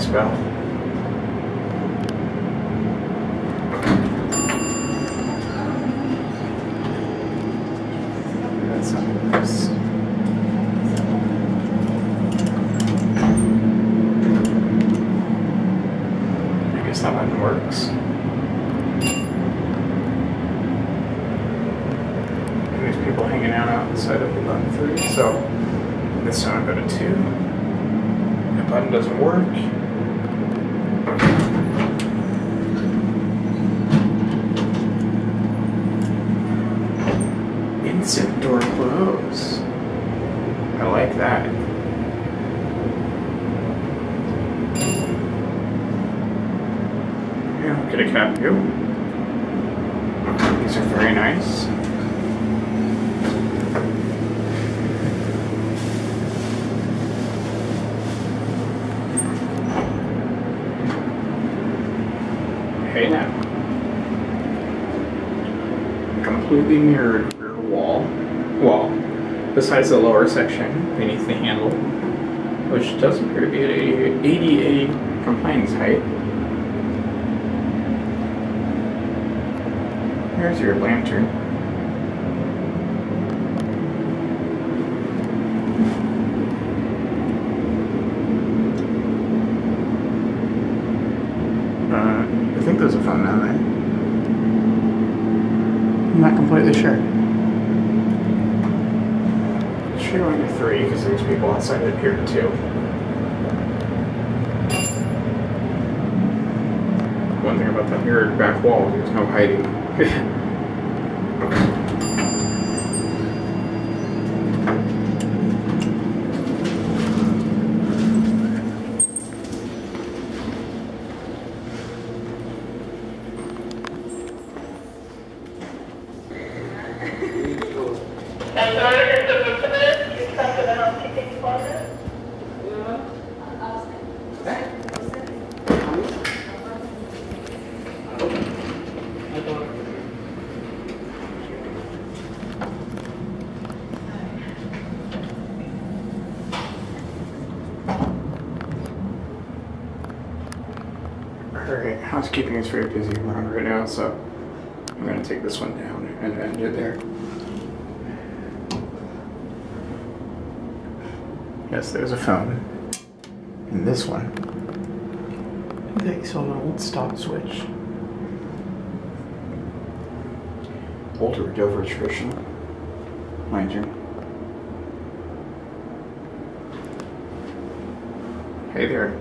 nice bell. That's not nice. I guess that one works. And there's people hanging out outside of the button 3, so this time I go to 2. The button doesn't work. Instant door close. I like that. Yeah, look at a cat view. These are very nice. Hey now. Completely mirrored rear wall, besides the lower section beneath the handle, which does appear to be at ADA compliance height. Here's your lantern. I think there's a phone down there. I'm not completely sure. Should go into 3 because there's people outside it here too. One thing about that mirrored back wall, there's no hiding. Alright, housekeeping is very busy around right now, so I'm going to take this one down and end it there. Yes, there's a phone. And this one. They saw an old stop switch. Older Dover tradition, mind you. Hey there.